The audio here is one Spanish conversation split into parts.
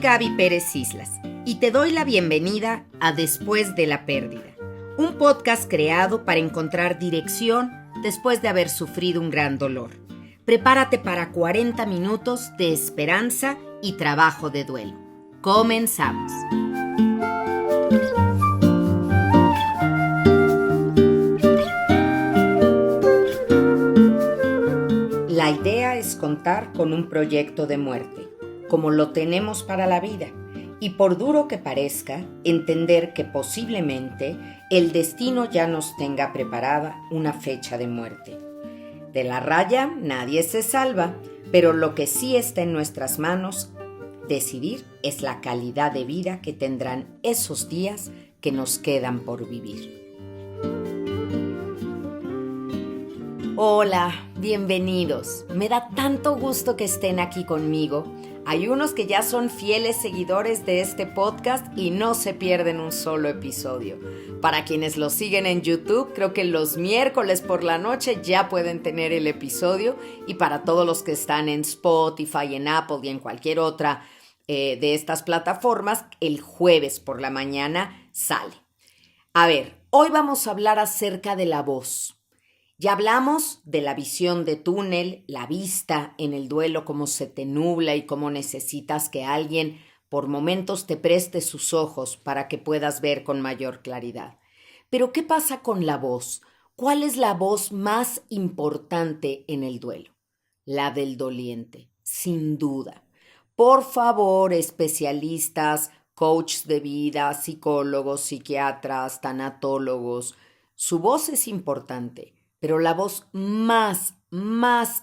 Gaby Pérez Islas y te doy la bienvenida a Después de la Pérdida, un podcast creado para encontrar dirección después de haber sufrido un gran dolor. Prepárate para 40 minutos de esperanza y trabajo de duelo. Comenzamos. La idea es contar con un proyecto de muerte, como lo tenemos para la vida, y por duro que parezca, entender que posiblemente el destino ya nos tenga preparada una fecha de muerte. De la raya nadie se salva, pero lo que sí está en nuestras manos decidir es la calidad de vida que tendrán esos días que nos quedan por vivir. Hola, bienvenidos. Me da tanto gusto que estén aquí conmigo. Hay unos que ya son fieles seguidores de este podcast y no se pierden un solo episodio. Para quienes lo siguen en YouTube, creo que los miércoles por la noche ya pueden tener el episodio. Y para todos los que están en Spotify, en Apple y en cualquier otra de estas plataformas, el jueves por la mañana sale. A ver, hoy vamos a hablar acerca de la voz. Ya hablamos de la visión de túnel, la vista en el duelo, cómo se te nubla y cómo necesitas que alguien por momentos te preste sus ojos para que puedas ver con mayor claridad. Pero ¿qué pasa con la voz? ¿Cuál es la voz más importante en el duelo? La del doliente, sin duda. Por favor, especialistas, coaches de vida, psicólogos, psiquiatras, tanatólogos, su voz es importante. Pero la voz más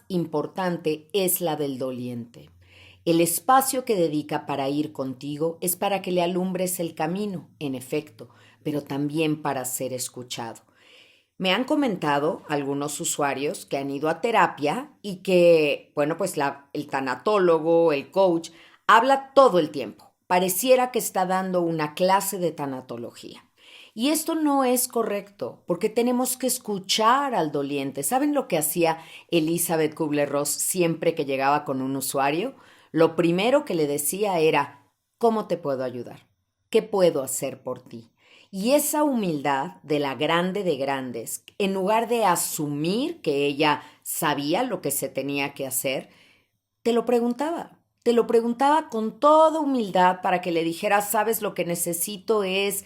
importante es la del doliente. El espacio que dedica para ir contigo es para que le alumbres el camino, en efecto, pero también para ser escuchado. Me han comentado algunos usuarios que han ido a terapia y que, el tanatólogo, el coach, habla todo el tiempo. Pareciera que está dando una clase de tanatología. Y esto no es correcto, porque tenemos que escuchar al doliente. ¿Saben lo que hacía Elizabeth Kubler-Ross siempre que llegaba con un usuario? Lo primero que le decía era, ¿cómo te puedo ayudar? ¿Qué puedo hacer por ti? Y esa humildad de la grande de grandes, en lugar de asumir que ella sabía lo que se tenía que hacer, te lo preguntaba. Te lo preguntaba con toda humildad para que le dijeras, ¿sabes? Lo que necesito es...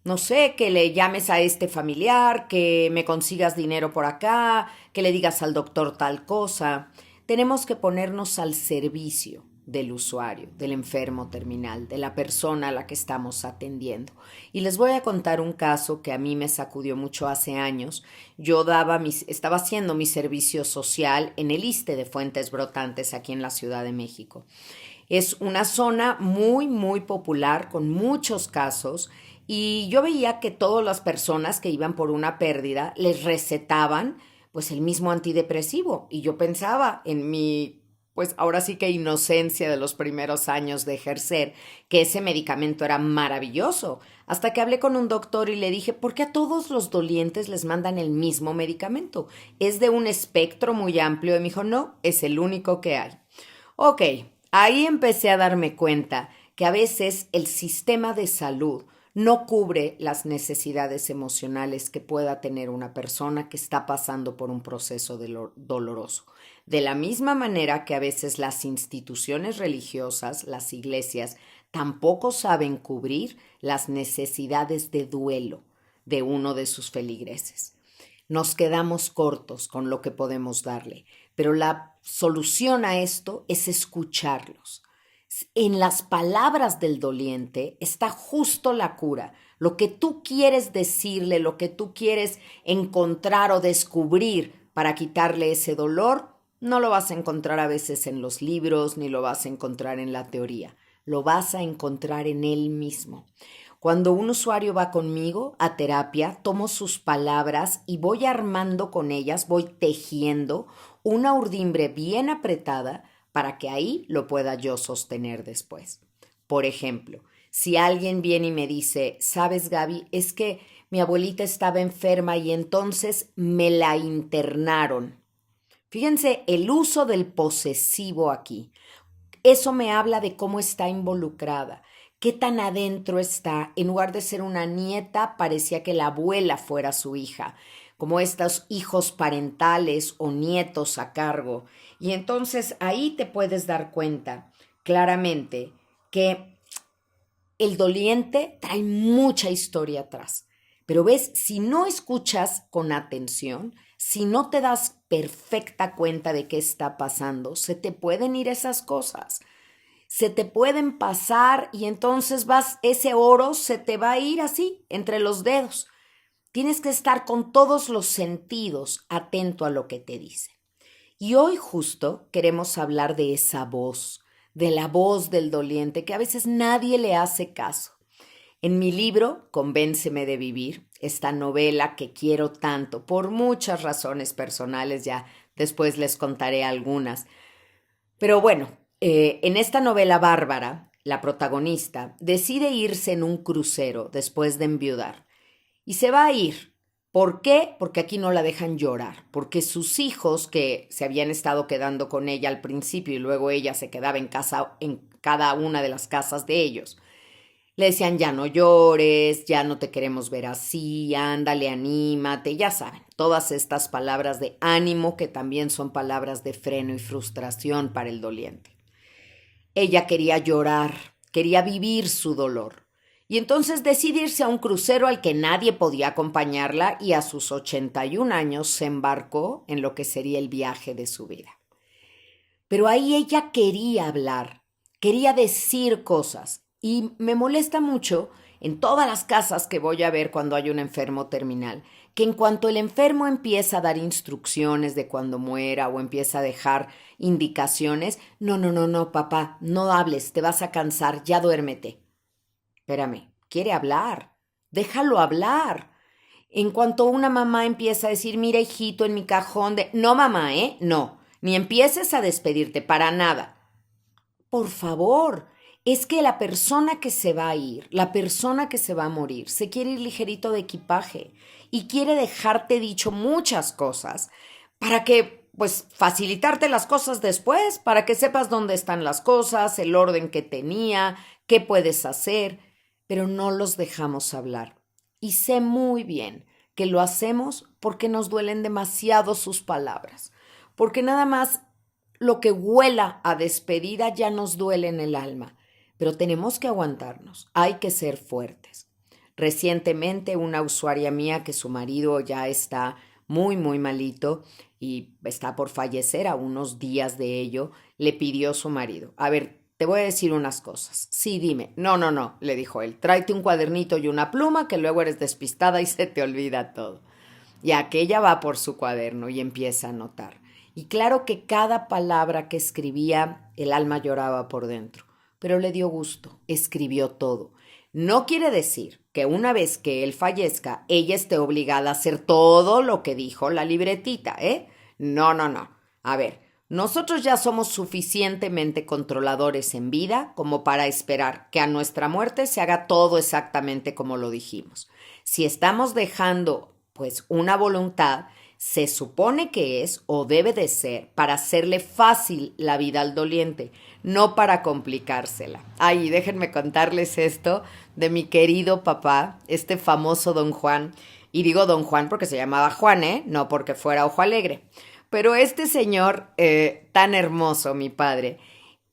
No sé, que le llames a este familiar, que me consigas dinero por acá, que le digas al doctor tal cosa. Tenemos que ponernos al servicio del usuario, del enfermo terminal, de la persona a la que estamos atendiendo. Y les voy a contar un caso que a mí me sacudió mucho hace años. Yo estaba haciendo mi servicio social en el ISSSTE de Fuentes Brotantes aquí en la Ciudad de México. Es una zona muy popular con muchos casos. Y yo veía que todas las personas que iban por una pérdida les recetaban pues el mismo antidepresivo. Y yo pensaba en mi, pues ahora sí que inocencia de los primeros años de ejercer, que ese medicamento era maravilloso. Hasta que hablé con un doctor y le dije, ¿por qué a todos los dolientes les mandan el mismo medicamento? Es de un espectro muy amplio. Y me dijo, no, es el único que hay. Ok, ahí empecé a darme cuenta que a veces el sistema de salud no cubre las necesidades emocionales que pueda tener una persona que está pasando por un proceso doloroso. De la misma manera que a veces las instituciones religiosas, las iglesias, tampoco saben cubrir las necesidades de duelo de uno de sus feligreses. Nos quedamos cortos con lo que podemos darle, pero la solución a esto es escucharlos. En las palabras del doliente está justo la cura. Lo que tú quieres decirle, lo que tú quieres encontrar o descubrir para quitarle ese dolor, no lo vas a encontrar a veces en los libros, ni lo vas a encontrar en la teoría. Lo vas a encontrar en él mismo. Cuando un usuario va conmigo a terapia, tomo sus palabras y voy armando con ellas, voy tejiendo una urdimbre bien apretada para que ahí lo pueda yo sostener después. Por ejemplo, si alguien viene y me dice, ¿sabes, Gaby? Es que mi abuelita estaba enferma y entonces me la internaron. Fíjense el uso del posesivo aquí. Eso me habla de cómo está involucrada, qué tan adentro está. En lugar de ser una nieta, parecía que la abuela fuera su hija, como estos hijos parentales o nietos a cargo. Y entonces ahí te puedes dar cuenta claramente que el doliente trae mucha historia atrás. Pero ves, si no escuchas con atención, si no te das perfecta cuenta de qué está pasando, se te pueden ir esas cosas. Se te pueden pasar y entonces ese oro se te va a ir así, entre los dedos. Tienes que estar con todos los sentidos atento a lo que te dice. Y hoy justo queremos hablar de esa voz, de la voz del doliente, que a veces nadie le hace caso. En mi libro, Convénceme de vivir, esta novela que quiero tanto, por muchas razones personales, ya después les contaré algunas. Pero bueno, en esta novela Bárbara, la protagonista decide irse en un crucero después de enviudar. Y se va a ir. ¿Por qué? Porque aquí no la dejan llorar. Porque sus hijos, que se habían estado quedando con ella al principio y luego ella se quedaba en casa, en cada una de las casas de ellos, le decían, ya no llores, ya no te queremos ver así, ándale, anímate, ya saben, todas estas palabras de ánimo que también son palabras de freno y frustración para el doliente. Ella quería llorar, quería vivir su dolor. Y entonces decide irse a un crucero al que nadie podía acompañarla y a sus 81 años se embarcó en lo que sería el viaje de su vida. Pero ahí ella quería hablar, quería decir cosas. Y me molesta mucho en todas las casas que voy a ver cuando hay un enfermo terminal, que en cuanto el enfermo empieza a dar instrucciones de cuando muera o empieza a dejar indicaciones, no, papá, no hables, te vas a cansar, ya duérmete. Espérame, quiere hablar, déjalo hablar. En cuanto una mamá empieza a decir, mira hijito, en mi cajón de... No, mamá, no, ni empieces a despedirte para nada. Por favor, es que la persona que se va a ir, la persona que se va a morir, se quiere ir ligerito de equipaje y quiere dejarte dicho muchas cosas para que, pues, facilitarte las cosas después, para que sepas dónde están las cosas, el orden que tenía, qué puedes hacer, pero no los dejamos hablar. Y sé muy bien que lo hacemos porque nos duelen demasiado sus palabras, porque nada más lo que huela a despedida ya nos duele en el alma, pero tenemos que aguantarnos, hay que ser fuertes. Recientemente una usuaria mía que su marido ya está muy malito y está por fallecer a unos días de ello, le pidió a su marido, a ver, te voy a decir unas cosas. Sí, dime. No, le dijo él, tráete un cuadernito y una pluma que luego eres despistada y se te olvida todo. Y aquella va por su cuaderno y empieza a anotar. Y claro que cada palabra que escribía, el alma lloraba por dentro, pero le dio gusto, escribió todo. No quiere decir que una vez que él fallezca, ella esté obligada a hacer todo lo que dijo la libretita, ¿eh? No. A ver, nosotros ya somos suficientemente controladores en vida como para esperar que a nuestra muerte se haga todo exactamente como lo dijimos. Si estamos dejando, pues, una voluntad, se supone que es o debe de ser para hacerle fácil la vida al doliente, no para complicársela. Ay, déjenme contarles esto de mi querido papá, este famoso don Juan. Y digo don Juan porque se llamaba Juan, no porque fuera ojo alegre. Pero este señor tan hermoso, mi padre,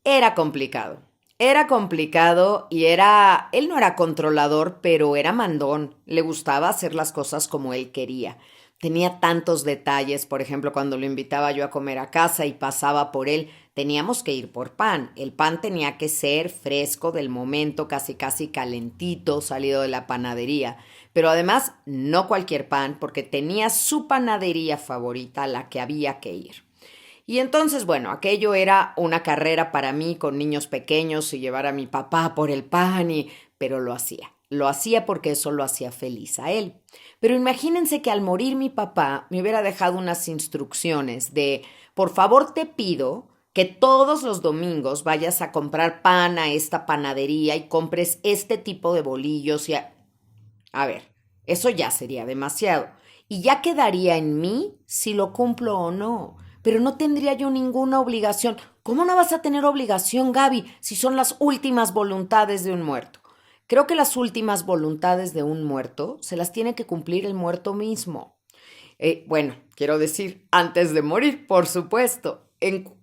era complicado. Era complicado y él no era controlador, pero era mandón. Le gustaba hacer las cosas como él quería. Tenía tantos detalles, por ejemplo, cuando lo invitaba yo a comer a casa y pasaba por él, teníamos que ir por pan. El pan tenía que ser fresco del momento, casi calentito, salido de la panadería. Pero además, no cualquier pan, porque tenía su panadería favorita a la que había que ir. Y entonces, bueno, aquello era una carrera para mí con niños pequeños y llevar a mi papá por el pan, pero lo hacía. Lo hacía porque eso lo hacía feliz a él. Pero imagínense que al morir mi papá me hubiera dejado unas instrucciones de, por favor te pido que todos los domingos vayas a comprar pan a esta panadería y compres este tipo de bolillos. A ver, eso ya sería demasiado. Y ya quedaría en mí si lo cumplo o no. Pero no tendría yo ninguna obligación. ¿Cómo no vas a tener obligación, Gaby, si son las últimas voluntades de un muerto? Creo que las últimas voluntades de un muerto se las tiene que cumplir el muerto mismo. Bueno, quiero decir, antes de morir, por supuesto.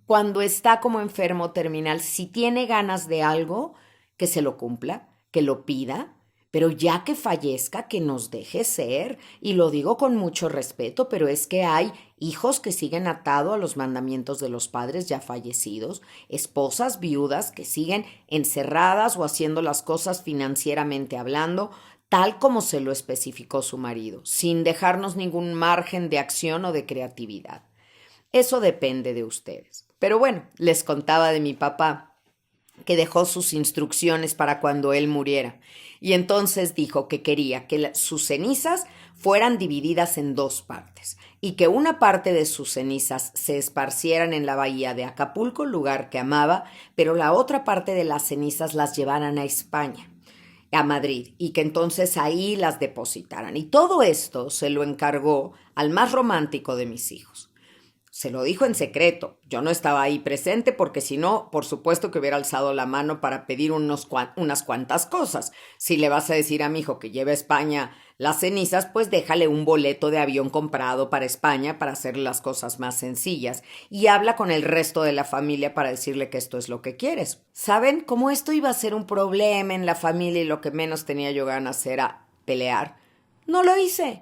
Cuando está como enfermo terminal, si tiene ganas de algo, que se lo cumpla, que lo pida, pero ya que fallezca, que nos deje ser. Y lo digo con mucho respeto, pero es que hay hijos que siguen atados a los mandamientos de los padres ya fallecidos, esposas viudas que siguen encerradas o haciendo las cosas financieramente hablando, tal como se lo especificó su marido, sin dejarnos ningún margen de acción o de creatividad. Eso depende de ustedes. Pero bueno, les contaba de mi papá, que dejó sus instrucciones para cuando él muriera. Y entonces dijo que quería que sus cenizas fueran divididas en dos partes y que una parte de sus cenizas se esparcieran en la bahía de Acapulco, lugar que amaba, pero la otra parte de las cenizas las llevaran a España, a Madrid, y que entonces ahí las depositaran. Y todo esto se lo encargó al más romántico de mis hijos. Se lo dijo en secreto. Yo no estaba ahí presente porque si no, por supuesto que hubiera alzado la mano para pedir unas cuantas cosas. Si le vas a decir a mi hijo que lleve a España las cenizas, pues déjale un boleto de avión comprado para España para hacer las cosas más sencillas y habla con el resto de la familia para decirle que esto es lo que quieres. ¿Saben? Como esto iba a ser un problema en la familia y lo que menos tenía yo ganas era pelear, no lo hice.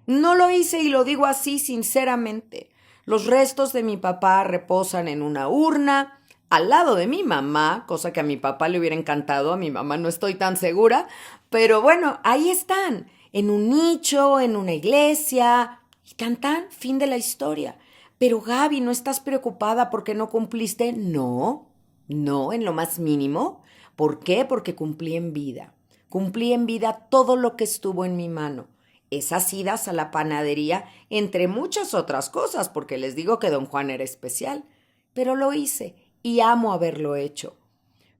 No lo hice y lo digo así sinceramente. Los restos de mi papá reposan en una urna al lado de mi mamá, cosa que a mi papá le hubiera encantado, a mi mamá no estoy tan segura, pero bueno, ahí están, en un nicho, en una iglesia, y tan, fin de la historia. Pero Gaby, ¿no estás preocupada porque no cumpliste? No, no, en lo más mínimo. ¿Por qué? Porque cumplí en vida. Cumplí en vida todo lo que estuvo en mi mano. Esas idas a la panadería, entre muchas otras cosas, porque les digo que don Juan era especial. Pero lo hice y amo haberlo hecho.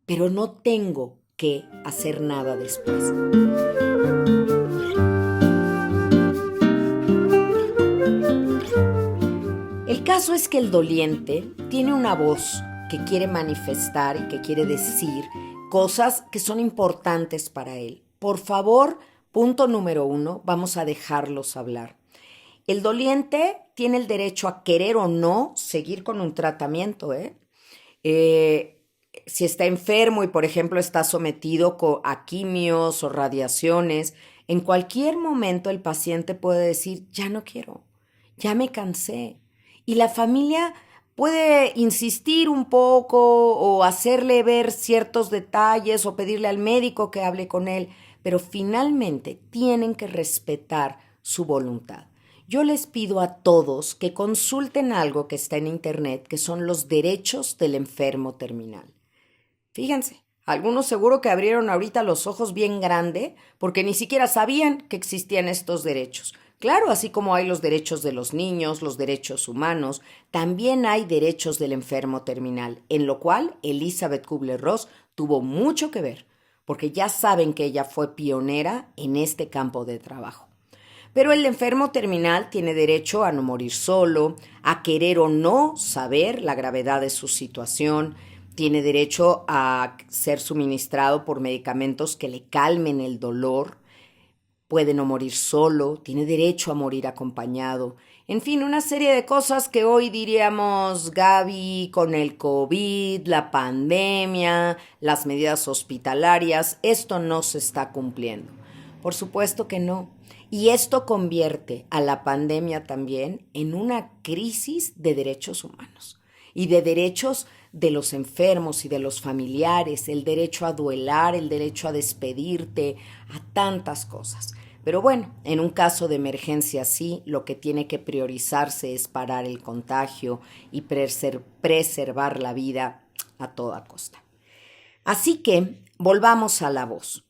Pero no tengo que hacer nada después. El caso es que el doliente tiene una voz que quiere manifestar y que quiere decir cosas que son importantes para él. Por favor, punto número 1, vamos a dejarlos hablar. El doliente tiene el derecho a querer o no seguir con un tratamiento, si está enfermo y, por ejemplo, está sometido a quimios o radiaciones, en cualquier momento el paciente puede decir, ya no quiero, ya me cansé. Y la familia puede insistir un poco o hacerle ver ciertos detalles o pedirle al médico que hable con él, pero finalmente tienen que respetar su voluntad. Yo les pido a todos que consulten algo que está en internet, que son los derechos del enfermo terminal. Fíjense, algunos seguro que abrieron ahorita los ojos bien grande porque ni siquiera sabían que existían estos derechos. Claro, así como hay los derechos de los niños, los derechos humanos, también hay derechos del enfermo terminal, en lo cual Elizabeth Kubler-Ross tuvo mucho que ver, porque ya saben que ella fue pionera en este campo de trabajo. Pero el enfermo terminal tiene derecho a no morir solo, a querer o no saber la gravedad de su situación, tiene derecho a ser suministrado por medicamentos que le calmen el dolor, puede no morir solo, tiene derecho a morir acompañado. En fin, una serie de cosas que hoy diríamos, Gaby, con el COVID, la pandemia, las medidas hospitalarias, esto no se está cumpliendo. Por supuesto que no. Y esto convierte a la pandemia también en una crisis de derechos humanos y de derechos de los enfermos y de los familiares, el derecho a duelar, el derecho a despedirte, a tantas cosas. Pero bueno, en un caso de emergencia así, lo que tiene que priorizarse es parar el contagio y preservar la vida a toda costa. Así que volvamos a la voz.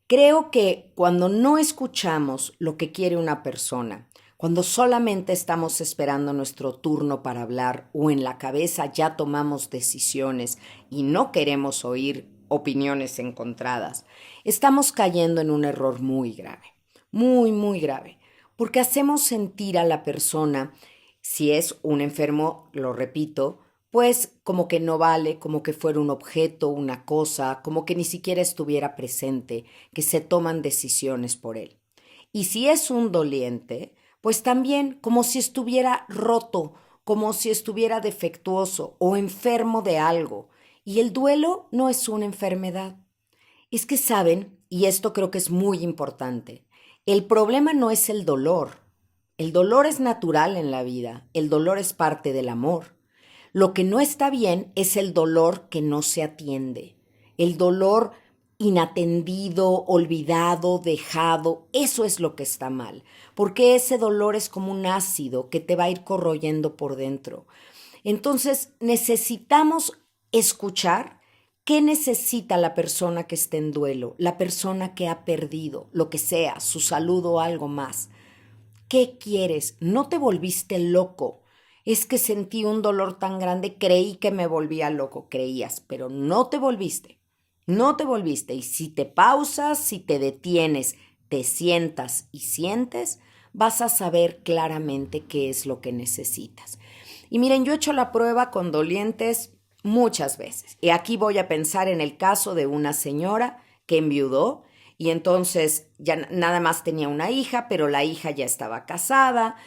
Creo que cuando no escuchamos lo que quiere una persona, cuando solamente estamos esperando nuestro turno para hablar o en la cabeza ya tomamos decisiones y no queremos oír opiniones encontradas, estamos cayendo en un error muy grave, muy grave, porque hacemos sentir a la persona, si es un enfermo, lo repito, pues como que no vale, como que fuera un objeto, una cosa, como que ni siquiera estuviera presente, que se toman decisiones por él. Y si es un doliente, pues también como si estuviera roto, como si estuviera defectuoso o enfermo de algo. Y el duelo no es una enfermedad. Es que saben, y esto creo que es muy importante, el problema no es el dolor. El dolor es natural en la vida, el dolor es parte del amor. Lo que no está bien es el dolor que no se atiende, el dolor inatendido, olvidado, dejado, eso es lo que está mal, porque ese dolor es como un ácido que te va a ir corroyendo por dentro. Entonces necesitamos escuchar qué necesita la persona que está en duelo, la persona que ha perdido, lo que sea, su salud o algo más. ¿Qué quieres? No te volviste loco. Es que sentí un dolor tan grande, creí que me volvía loco, creías, pero no te volviste. No te volviste. Y si te pausas, si te detienes, te sientas y sientes, vas a saber claramente qué es lo que necesitas. Y miren, yo he hecho la prueba con dolientes muchas veces. Y aquí voy a pensar en el caso de una señora que enviudó y entonces ya nada más tenía una hija, pero la hija ya estaba casada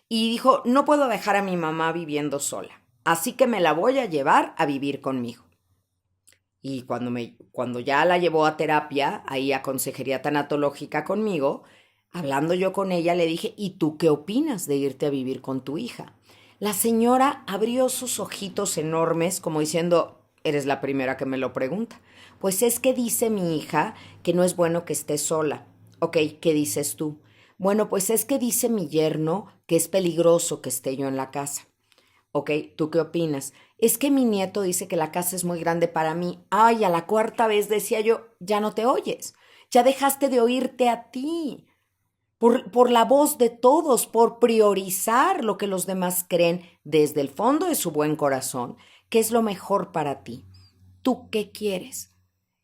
y dijo, no puedo dejar a mi mamá viviendo sola, así que me la voy a llevar a vivir conmigo. Y cuando ya la llevó a terapia, ahí a consejería tanatológica conmigo, hablando yo con ella, le dije, ¿y tú qué opinas de irte a vivir con tu hija? La señora abrió sus ojitos enormes como diciendo, eres la primera que me lo pregunta. Pues es que dice mi hija que no es bueno que esté sola. Ok, ¿qué dices tú? Bueno, pues es que dice mi yerno que es peligroso que esté yo en la casa. Ok, ¿tú qué opinas? Es que mi nieto dice que la casa es muy grande para mí. Ay, a la cuarta vez decía yo, ya no te oyes, ya dejaste de oírte a ti, por la voz de todos, por priorizar lo que los demás creen desde el fondo de su buen corazón, que es lo mejor para ti. ¿Tú qué quieres?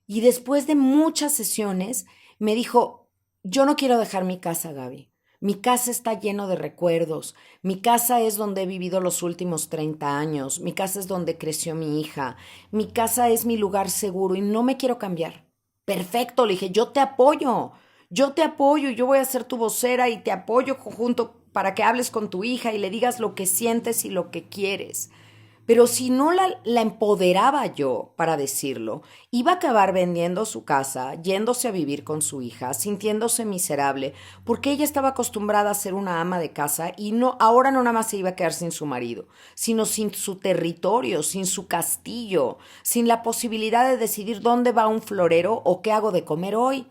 Y después de muchas sesiones me dijo, yo no quiero dejar mi casa, Gaby. Mi casa está lleno de recuerdos. Mi casa es donde he vivido los últimos 30 años. Mi casa es donde creció mi hija. Mi casa es mi lugar seguro y no me quiero cambiar. Perfecto, le dije, yo te apoyo. Yo te apoyo y yo voy a ser tu vocera y te apoyo junto para que hables con tu hija y le digas lo que sientes y lo que quieres. Pero si no la empoderaba yo para decirlo, iba a acabar vendiendo su casa, yéndose a vivir con su hija, sintiéndose miserable, porque ella estaba acostumbrada a ser una ama de casa y no, ahora no nada más se iba a quedar sin su marido, sino sin su territorio, sin su castillo, sin la posibilidad de decidir dónde va un florero o qué hago de comer hoy.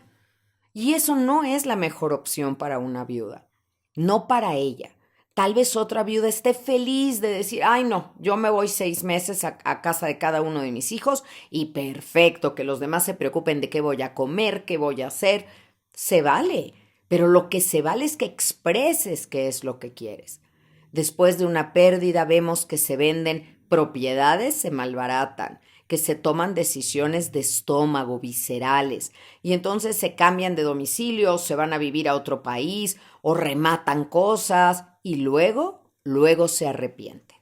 Y eso no es la mejor opción para una viuda, no para ella. Tal vez otra viuda esté feliz de decir, ay no, yo me voy 6 meses a casa de cada uno de mis hijos y perfecto, que los demás se preocupen de qué voy a comer, qué voy a hacer. Se vale, pero lo que se vale es que expreses qué es lo que quieres. Después de una pérdida vemos que se venden propiedades, se malbaratan, que se toman decisiones de estómago, viscerales, y entonces se cambian de domicilio, se van a vivir a otro país o rematan cosas y luego se arrepienten.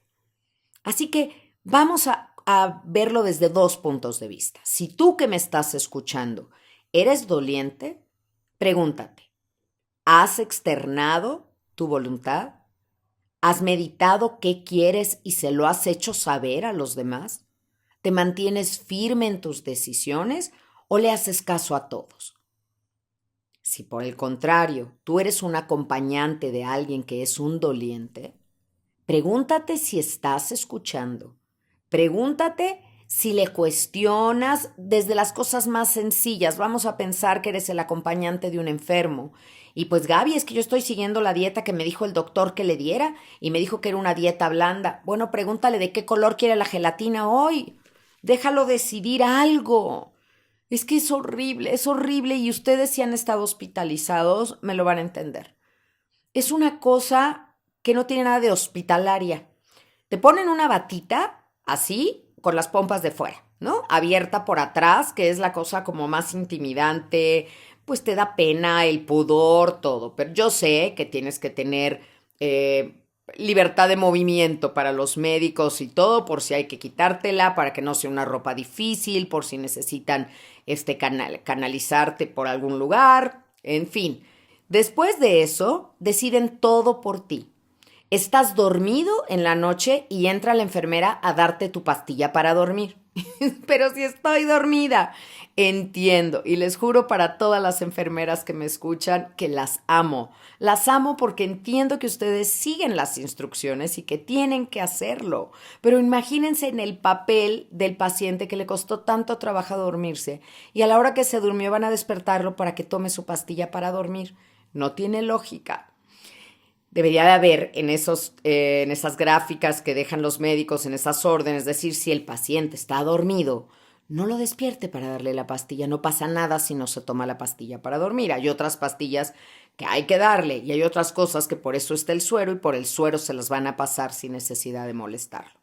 Así que vamos a verlo desde dos puntos de vista. Si tú que me estás escuchando eres doliente, pregúntate, ¿has externado tu voluntad? ¿Has meditado qué quieres y se lo has hecho saber a los demás? ¿Te mantienes firme en tus decisiones o le haces caso a todos? Si por el contrario tú eres un acompañante de alguien que es un doliente, pregúntate si estás escuchando. Pregúntate si le cuestionas desde las cosas más sencillas. Vamos a pensar que eres el acompañante de un enfermo. Y pues Gaby, es que yo estoy siguiendo la dieta que me dijo el doctor que le diera y me dijo que era una dieta blanda. Bueno, pregúntale de qué color quiere la gelatina hoy. Déjalo decidir algo. Es que es horrible y ustedes si han estado hospitalizados me lo van a entender. Es una cosa que no tiene nada de hospitalaria. Te ponen una batita así, con las pompas de fuera, ¿no? Abierta por atrás, que es la cosa como más intimidante, pues te da pena, el pudor, todo. Pero yo sé que tienes que tener libertad de movimiento para los médicos y todo, por si hay que quitártela, para que no sea una ropa difícil, por si necesitan canalizarte por algún lugar, en fin. Después de eso, deciden todo por ti. Estás dormido en la noche y entra la enfermera a darte tu pastilla para dormir. Pero si estoy dormida, entiendo. Y les juro para todas las enfermeras que me escuchan que las amo. Las amo porque entiendo que ustedes siguen las instrucciones y que tienen que hacerlo. Pero imagínense en el papel del paciente que le costó tanto trabajo dormirse y a la hora que se durmió van a despertarlo para que tome su pastilla para dormir. No tiene lógica. Debería de haber en esas gráficas que dejan los médicos, en esas órdenes, decir si el paciente está dormido, no lo despierte para darle la pastilla. No pasa nada si no se toma la pastilla para dormir. Hay otras pastillas que hay que darle y hay otras cosas que por eso está el suero y por el suero se las van a pasar sin necesidad de molestarlo.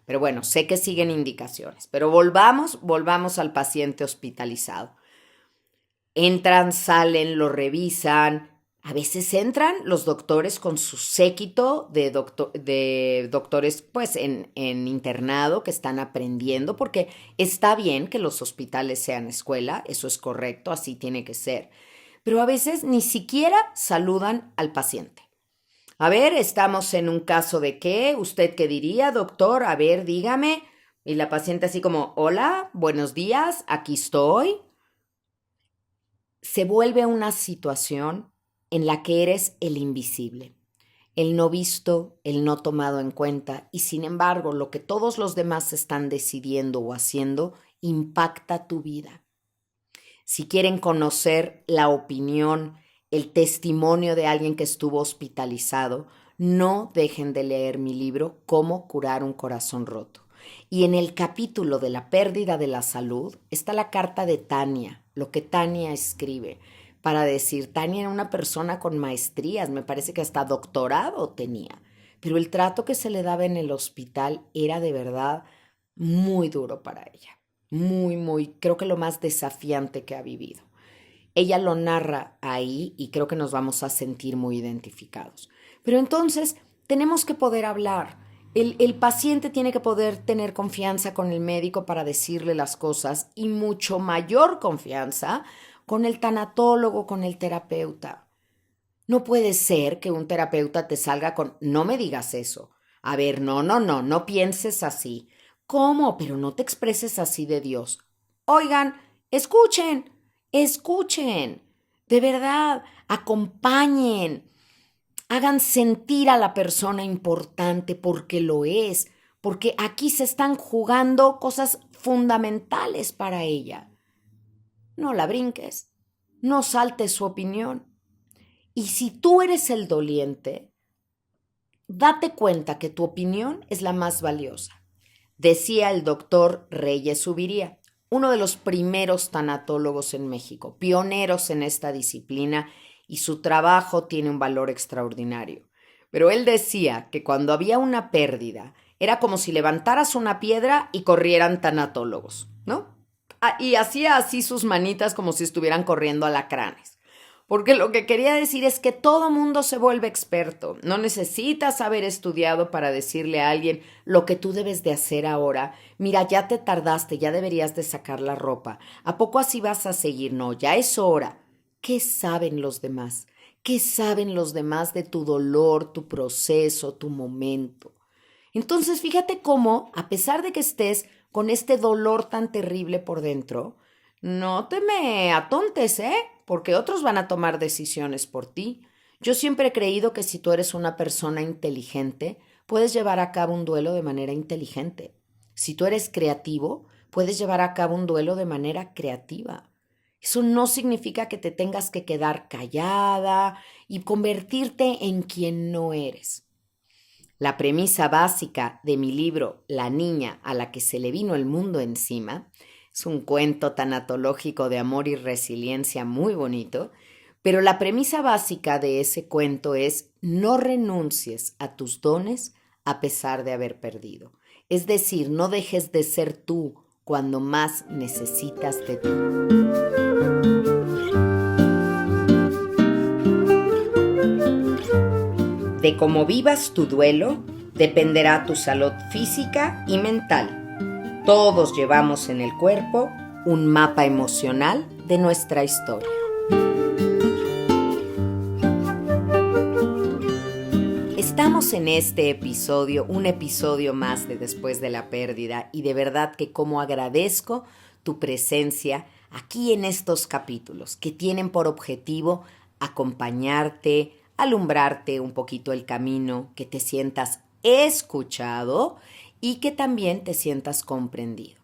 Pero bueno, sé que siguen indicaciones. Pero volvamos al paciente hospitalizado. Entran, salen, lo revisan. A veces entran los doctores con su séquito de doctores pues en internado que están aprendiendo, porque está bien que los hospitales sean escuela, eso es correcto, así tiene que ser. Pero a veces ni siquiera saludan al paciente. A ver, estamos en un caso de ¿qué? ¿Usted qué diría, doctor? A ver, dígame. Y la paciente así como, hola, buenos días, aquí estoy. Se vuelve una situación en la que eres el invisible, el no visto, el no tomado en cuenta, y sin embargo lo que todos los demás están decidiendo o haciendo impacta tu vida. Si quieren conocer la opinión, el testimonio de alguien que estuvo hospitalizado, no dejen de leer mi libro Cómo curar un corazón roto. Y en el capítulo de la pérdida de la salud está la carta de Tania, lo que Tania escribe, para decir, Tania era una persona con maestrías, me parece que hasta doctorado tenía, pero el trato que se le daba en el hospital era de verdad muy duro para ella, creo que lo más desafiante que ha vivido. Ella lo narra ahí y creo que nos vamos a sentir muy identificados. Pero entonces tenemos que poder hablar. El paciente tiene que poder tener confianza con el médico para decirle las cosas y mucho mayor confianza con el tanatólogo, con el terapeuta. No puede ser que un terapeuta te salga con, no me digas eso. A ver, no pienses así. ¿Cómo? Pero no te expreses así de Dios. Oigan, escuchen. De verdad, acompañen. Hagan sentir a la persona importante porque lo es, porque aquí se están jugando cosas fundamentales para ella. No la brinques, no saltes su opinión. Y si tú eres el doliente, date cuenta que tu opinión es la más valiosa. Decía el doctor Reyes Subiría, uno de los primeros tanatólogos en México, pioneros en esta disciplina, y su trabajo tiene un valor extraordinario. Pero él decía que cuando había una pérdida, era como si levantaras una piedra y corrieran tanatólogos, ¿no? Y hacía así sus manitas como si estuvieran corriendo alacranes. Porque lo que quería decir es que todo mundo se vuelve experto. No necesitas haber estudiado para decirle a alguien lo que tú debes de hacer ahora. Mira, ya te tardaste, ya deberías de sacar la ropa. ¿A poco así vas a seguir? No, ya es hora. ¿Qué saben los demás? ¿Qué saben los demás de tu dolor, tu proceso, tu momento? Entonces, fíjate cómo, a pesar de que estés con este dolor tan terrible por dentro, no te me atontes, porque otros van a tomar decisiones por ti. Yo siempre he creído que si tú eres una persona inteligente, puedes llevar a cabo un duelo de manera inteligente. Si tú eres creativo, puedes llevar a cabo un duelo de manera creativa. Eso no significa que te tengas que quedar callada y convertirte en quien no eres. La premisa básica de mi libro La niña a la que se le vino el mundo encima es un cuento tanatológico de amor y resiliencia muy bonito, pero la premisa básica de ese cuento es no renuncies a tus dones a pesar de haber perdido. Es decir, no dejes de ser tú cuando más necesitas de ti. De cómo vivas tu duelo dependerá tu salud física y mental. Todos llevamos en el cuerpo un mapa emocional de nuestra historia. Estamos en este episodio, un episodio más de Después de la Pérdida, y de verdad que como agradezco tu presencia aquí en estos capítulos que tienen por objetivo acompañarte, alumbrarte un poquito el camino, que te sientas escuchado y que también te sientas comprendido.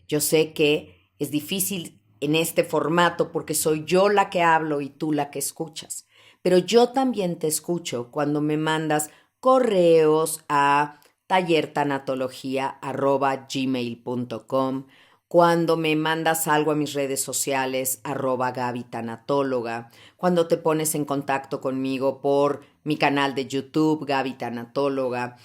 Yo sé que es difícil en este formato porque soy yo la que hablo y tú la que escuchas, pero yo también te escucho cuando me mandas correos a tallertanatología@gmail.com, cuando me mandas algo a mis redes sociales, @GabyTanatóloga, cuando te pones en contacto conmigo por mi canal de YouTube, Gaby Tanatóloga.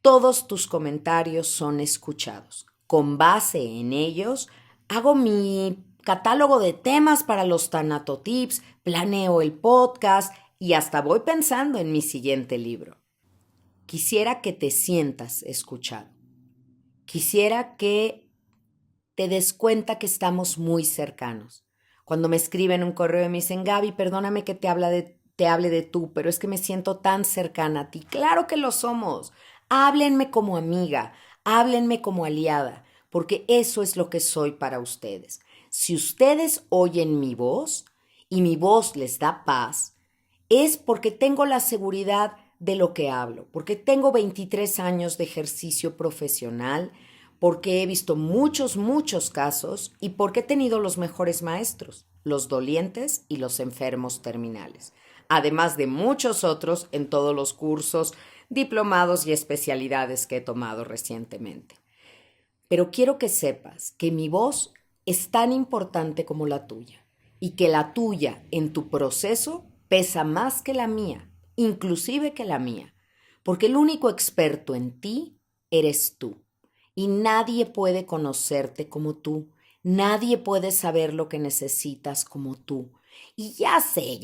Todos tus comentarios son escuchados. Con base en ellos, hago mi catálogo de temas para los tanatotips, planeo el podcast y hasta voy pensando en mi siguiente libro. Quisiera que te sientas escuchado. Quisiera que te des cuenta que estamos muy cercanos. Cuando me escriben un correo y me dicen, Gaby, perdóname que te hable de tú, pero es que me siento tan cercana a ti. Claro que lo somos. Háblenme como amiga, háblenme como aliada, porque eso es lo que soy para ustedes. Si ustedes oyen mi voz y mi voz les da paz, es porque tengo la seguridad de lo que hablo, porque tengo 23 años de ejercicio profesional, porque he visto muchos casos y porque he tenido los mejores maestros, los dolientes y los enfermos terminales, además de muchos otros en todos los cursos, diplomados y especialidades que he tomado recientemente. Pero quiero que sepas que mi voz es tan importante como la tuya y que la tuya en tu proceso pesa más que la mía, inclusive que la mía, porque el único experto en ti eres tú. Y nadie puede conocerte como tú, nadie puede saber lo que necesitas como tú. Y ya sé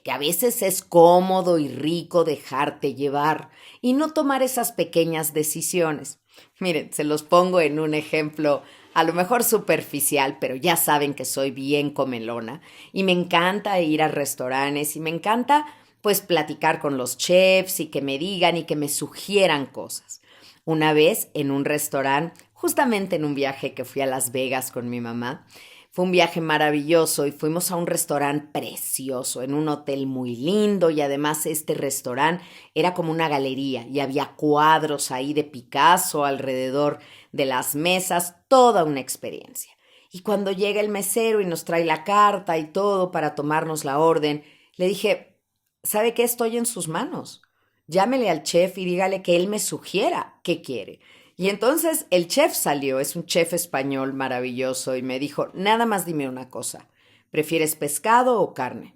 que a veces es cómodo y rico dejarte llevar y no tomar esas pequeñas decisiones. Miren, se los pongo en un ejemplo a lo mejor superficial, pero ya saben que soy bien comelona y me encanta ir a restaurantes y me encanta pues platicar con los chefs y que me digan y que me sugieran cosas. Una vez en un restaurante, justamente en un viaje que fui a Las Vegas con mi mamá, fue un viaje maravilloso y fuimos a un restaurante precioso, en un hotel muy lindo, y además este restaurante era como una galería y había cuadros ahí de Picasso alrededor de las mesas, toda una experiencia. Y cuando llega el mesero y nos trae la carta y todo para tomarnos la orden, le dije, ¿sabe qué? Estoy en sus manos. Llámele al chef y dígale que él me sugiera qué quiere. Y entonces el chef salió, es un chef español maravilloso, y me dijo, nada más dime una cosa, ¿prefieres pescado o carne?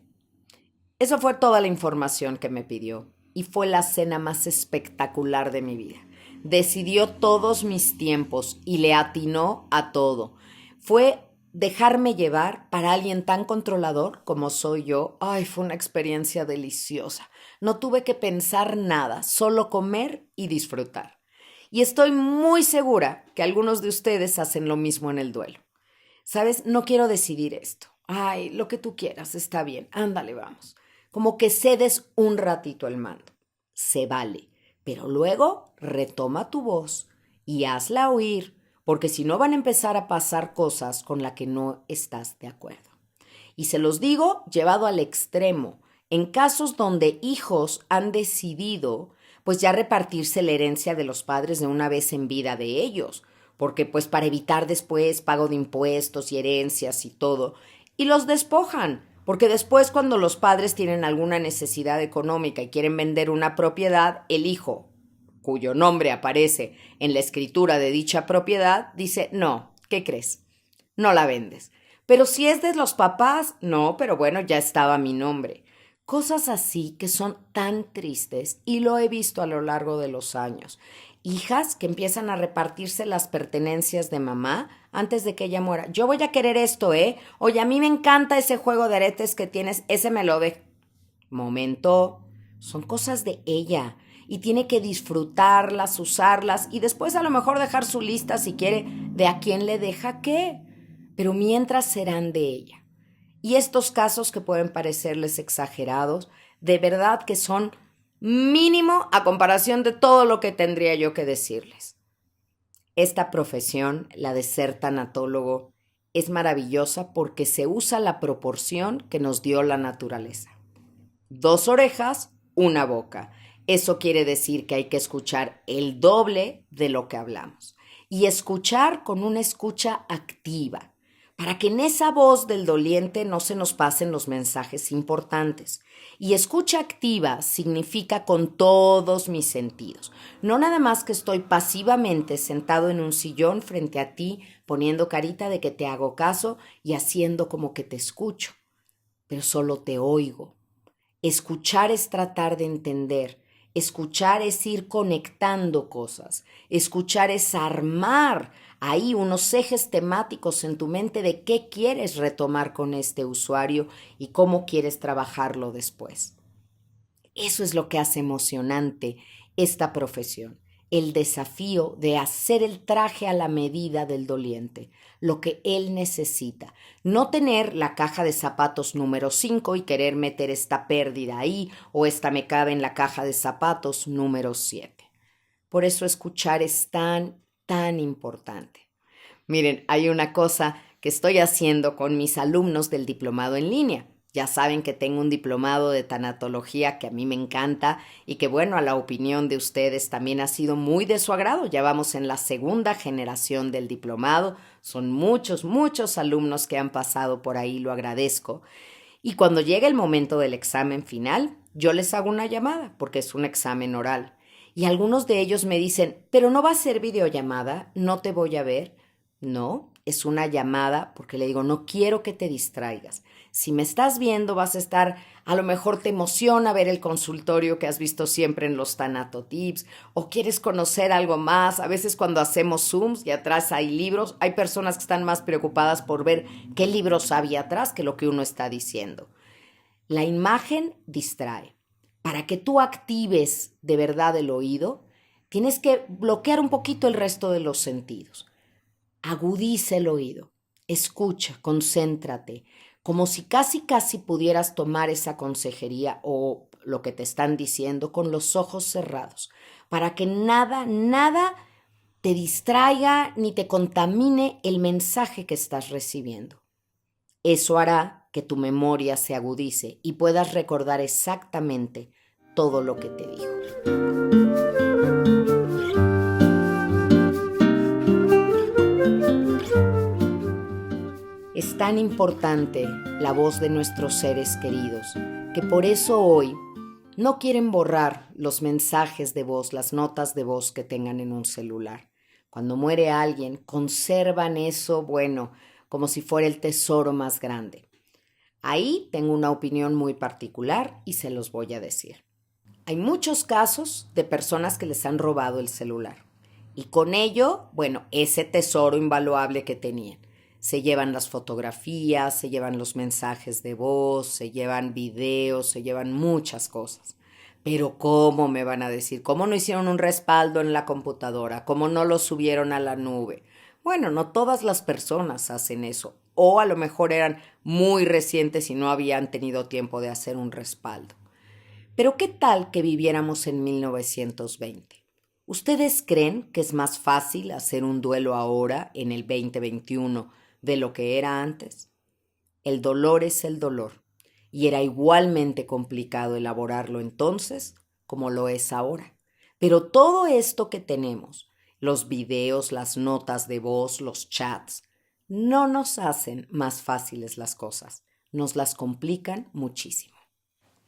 Eso fue toda la información que me pidió y fue la cena más espectacular de mi vida. Decidió todos mis tiempos y le atinó a todo. Fue dejarme llevar para alguien tan controlador como soy yo. Ay, fue una experiencia deliciosa. No tuve que pensar nada, solo comer y disfrutar. Y estoy muy segura que algunos de ustedes hacen lo mismo en el duelo. ¿Sabes? No quiero decidir esto. Ay, lo que tú quieras, está bien. Ándale, vamos. Como que cedes un ratito el mando. Se vale. Pero luego retoma tu voz y hazla oír, porque si no van a empezar a pasar cosas con las que no estás de acuerdo. Y se los digo llevado al extremo, en casos donde hijos han decidido pues ya repartirse la herencia de los padres de una vez en vida de ellos, porque pues para evitar después pago de impuestos y herencias y todo, y los despojan, porque después cuando los padres tienen alguna necesidad económica y quieren vender una propiedad, el hijo, cuyo nombre aparece en la escritura de dicha propiedad, dice, no, ¿qué crees? No la vendes. Pero si es de los papás, no, pero bueno, ya estaba mi nombre. Cosas así que son tan tristes y lo he visto a lo largo de los años. Hijas que empiezan a repartirse las pertenencias de mamá antes de que ella muera. Yo voy a querer esto, ¿eh? Oye, a mí me encanta ese juego de aretes que tienes, ese me lo de... Momento, son cosas de ella y tiene que disfrutarlas, usarlas y después a lo mejor dejar su lista si quiere de a quién le deja qué, pero mientras serán de ella. Y estos casos que pueden parecerles exagerados, de verdad que son mínimo a comparación de todo lo que tendría yo que decirles. Esta profesión, la de ser tanatólogo, es maravillosa porque se usa la proporción que nos dio la naturaleza. 2 orejas, una boca. Eso quiere decir que hay que escuchar el doble de lo que hablamos. Y escuchar con una escucha activa, para que en esa voz del doliente no se nos pasen los mensajes importantes. Y escucha activa significa con todos mis sentidos. No nada más que estoy pasivamente sentado en un sillón frente a ti, poniendo carita de que te hago caso y haciendo como que te escucho, pero solo te oigo. Escuchar es tratar de entender. Escuchar es ir conectando cosas. Escuchar es armar ahí unos ejes temáticos en tu mente de qué quieres retomar con este usuario y cómo quieres trabajarlo después. Eso es lo que hace emocionante esta profesión, el desafío de hacer el traje a la medida del doliente, lo que él necesita. No tener la caja de zapatos número 5 y querer meter esta pérdida ahí o esta me cabe en la caja de zapatos número 7. Por eso escuchar es tan importante. Miren, hay una cosa que estoy haciendo con mis alumnos del diplomado en línea. Ya saben que tengo un diplomado de tanatología que a mí me encanta y que, bueno, a la opinión de ustedes también ha sido muy de su agrado. Ya vamos en la 2ª generación del diplomado. Son muchos alumnos que han pasado por ahí, lo agradezco. Y cuando llega el momento del examen final, yo les hago una llamada porque es un examen oral. Y algunos de ellos me dicen, pero no va a ser videollamada, no te voy a ver. No, es una llamada porque le digo, no quiero que te distraigas. Si me estás viendo, vas a estar, a lo mejor te emociona ver el consultorio que has visto siempre en los Tanatotips, o quieres conocer algo más. A veces cuando hacemos Zooms y atrás hay libros, hay personas que están más preocupadas por ver qué libros había atrás que lo que uno está diciendo. La imagen distrae. Para que tú actives de verdad el oído, tienes que bloquear un poquito el resto de los sentidos. Agudiza el oído, escucha, concéntrate, como si casi pudieras tomar esa consejería o lo que te están diciendo con los ojos cerrados, para que nada te distraiga ni te contamine el mensaje que estás recibiendo. Eso hará que tu memoria se agudice y puedas recordar exactamente todo lo que te dijo. Es tan importante la voz de nuestros seres queridos que por eso hoy no quieren borrar los mensajes de voz, las notas de voz que tengan en un celular. Cuando muere alguien, conservan eso, bueno, como si fuera el tesoro más grande. Ahí tengo una opinión muy particular y se los voy a decir. Hay muchos casos de personas que les han robado el celular y con ello, bueno, ese tesoro invaluable que tenían. Se llevan las fotografías, se llevan los mensajes de voz, se llevan videos, se llevan muchas cosas. Pero ¿cómo me van a decir? ¿Cómo no hicieron un respaldo en la computadora? ¿Cómo no lo subieron a la nube? Bueno, no todas las personas hacen eso. O a lo mejor eran muy recientes y no habían tenido tiempo de hacer un respaldo. Pero ¿qué tal que viviéramos en 1920? ¿Ustedes creen que es más fácil hacer un duelo ahora, en el 2021, de lo que era antes? El dolor es el dolor, y era igualmente complicado elaborarlo entonces como lo es ahora. Pero todo esto que tenemos, los videos, las notas de voz, los chats, no nos hacen más fáciles las cosas, nos las complican muchísimo.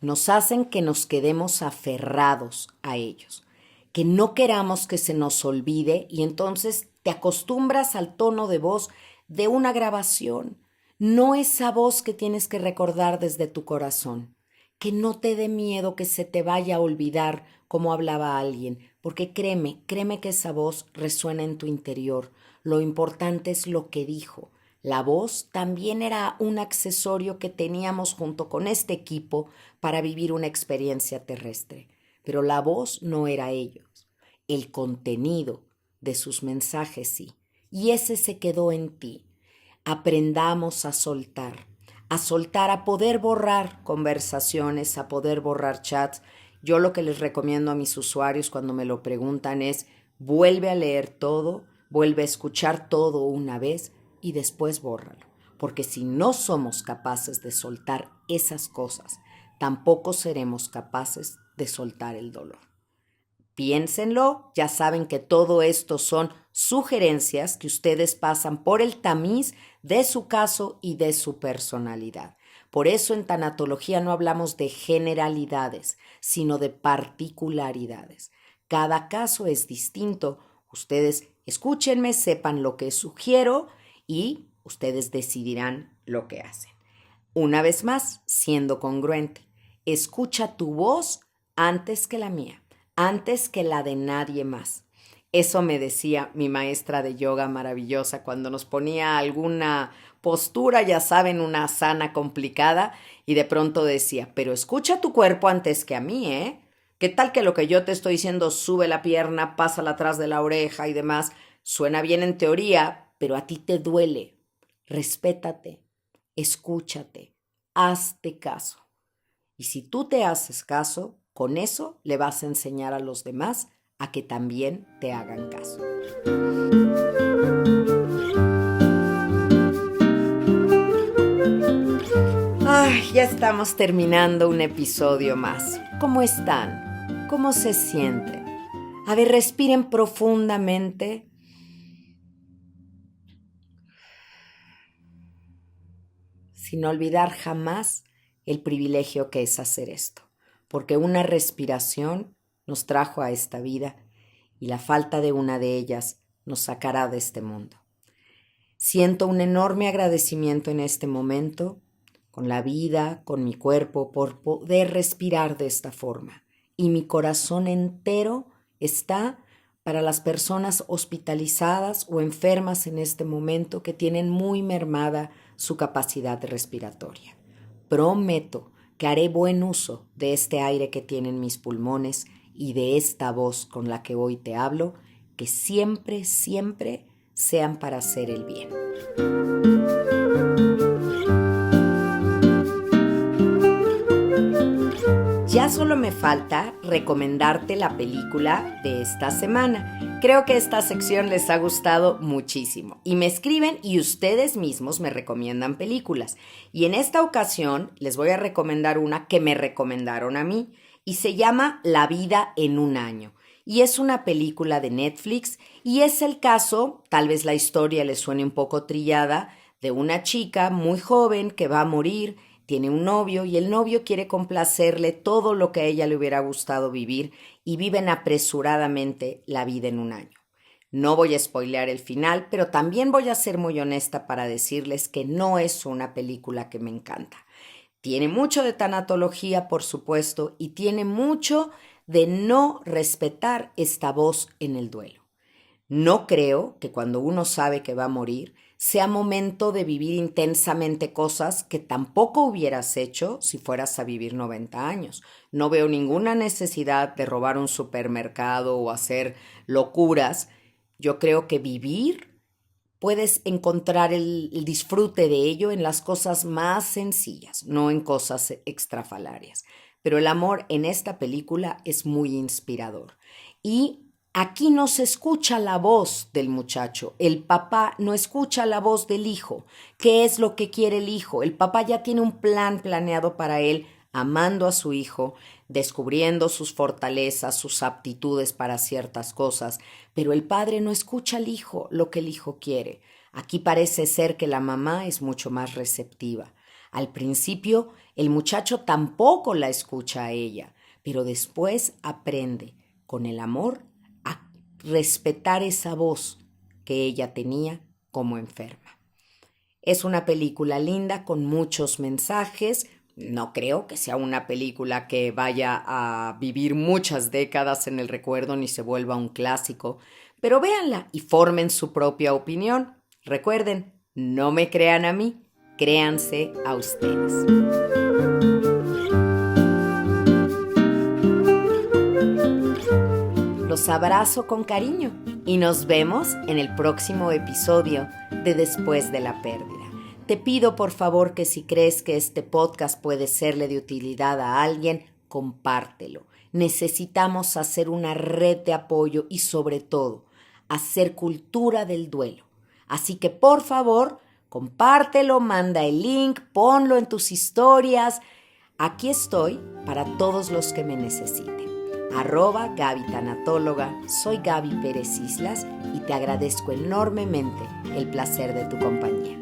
Nos hacen que nos quedemos aferrados a ellos, que no queramos que se nos olvide y entonces te acostumbras al tono de voz de una grabación, no esa voz que tienes que recordar desde tu corazón. Que no te dé miedo que se te vaya a olvidar cómo hablaba alguien, porque créeme que esa voz resuena en tu interior. Lo importante es lo que dijo, La voz también era un accesorio que teníamos junto con este equipo para vivir una experiencia terrestre. Pero la voz no era ellos. El contenido de sus mensajes sí. Y ese se quedó en ti. Aprendamos a soltar, a poder borrar conversaciones, a poder borrar chats. Yo lo que les recomiendo a mis usuarios cuando me lo preguntan es: vuelve a leer todo, vuelve a escuchar todo una vez y después bórralo. Porque si no somos capaces de soltar esas cosas, tampoco seremos capaces de soltar el dolor. Piénsenlo, ya saben que todo esto son sugerencias que ustedes pasan por el tamiz de su caso y de su personalidad. Por eso en tanatología no hablamos de generalidades, sino de particularidades. Cada caso es distinto. Ustedes escúchenme, sepan lo que sugiero y ustedes decidirán lo que hacen. Una vez más, siendo congruente, escucha tu voz antes que la mía, antes que la de nadie más. Eso me decía mi maestra de yoga maravillosa cuando nos ponía alguna postura, ya saben, una asana complicada, y de pronto decía: pero escucha tu cuerpo antes que a mí, ¿eh? ¿Qué tal que lo que yo te estoy diciendo, sube la pierna, pásala atrás de la oreja y demás, suena bien en teoría, pero a ti te duele? Respétate, escúchate, hazte caso. Y si tú te haces caso, con eso le vas a enseñar a los demás a que también te hagan caso. Ay, ya estamos terminando un episodio más. ¿Cómo están? ¿Cómo se sienten? A ver, respiren profundamente. Sin olvidar jamás el privilegio que es hacer esto, porque una respiración nos trajo a esta vida y la falta de una de ellas nos sacará de este mundo. Siento un enorme agradecimiento en este momento con la vida, con mi cuerpo, por poder respirar de esta forma. Y mi corazón entero está para las personas hospitalizadas o enfermas en este momento que tienen muy mermada su capacidad respiratoria. Prometo que haré buen uso de este aire que tienen mis pulmones y de esta voz con la que hoy te hablo, que siempre, siempre sean para hacer el bien. Ya solo me falta recomendarte la película de esta semana. Creo que esta sección les ha gustado muchísimo y me escriben y ustedes mismos me recomiendan películas. Y en esta ocasión les voy a recomendar una que me recomendaron a mí y se llama La vida en un año. Y es una película de Netflix y es el caso, tal vez la historia les suene un poco trillada, de una chica muy joven que va a morir. Tiene un novio y el novio quiere complacerle todo lo que a ella le hubiera gustado vivir y viven apresuradamente la vida en un año. No voy a spoilear el final, pero también voy a ser muy honesta para decirles que no es una película que me encanta. Tiene mucho de tanatología, por supuesto, y tiene mucho de no respetar esta voz en el duelo. No creo que cuando uno sabe que va a morir sea momento de vivir intensamente cosas que tampoco hubieras hecho si fueras a vivir 90 años. No veo ninguna necesidad de robar un supermercado o hacer locuras. Yo creo que vivir puedes encontrar el disfrute de ello en las cosas más sencillas, no en cosas extrafalarias. Pero el amor en esta película es muy inspirador. Y aquí no se escucha la voz del muchacho, el papá no escucha la voz del hijo. ¿Qué es lo que quiere el hijo? El papá ya tiene un plan planeado para él, amando a su hijo, descubriendo sus fortalezas, sus aptitudes para ciertas cosas, pero el padre no escucha al hijo lo que el hijo quiere. Aquí parece ser que la mamá es mucho más receptiva. Al principio, el muchacho tampoco la escucha a ella, pero después aprende, con el amor, a respetar esa voz que ella tenía como enferma. Es una película linda con muchos mensajes. No creo que sea una película que vaya a vivir muchas décadas en el recuerdo ni se vuelva un clásico, pero véanla y formen su propia opinión. Recuerden, No me crean a mí, créanse a ustedes. Los abrazo con cariño y nos vemos en el próximo episodio de Después de la Pérdida. Te pido por favor que si crees que este podcast puede serle de utilidad a alguien, compártelo. Necesitamos hacer una red de apoyo y sobre todo, hacer cultura del duelo. Así que por favor, compártelo, manda el link, ponlo en tus historias. Aquí estoy para todos los que me necesiten. @Gaby Tanatóloga, soy Gaby Pérez Islas y te agradezco enormemente el placer de tu compañía.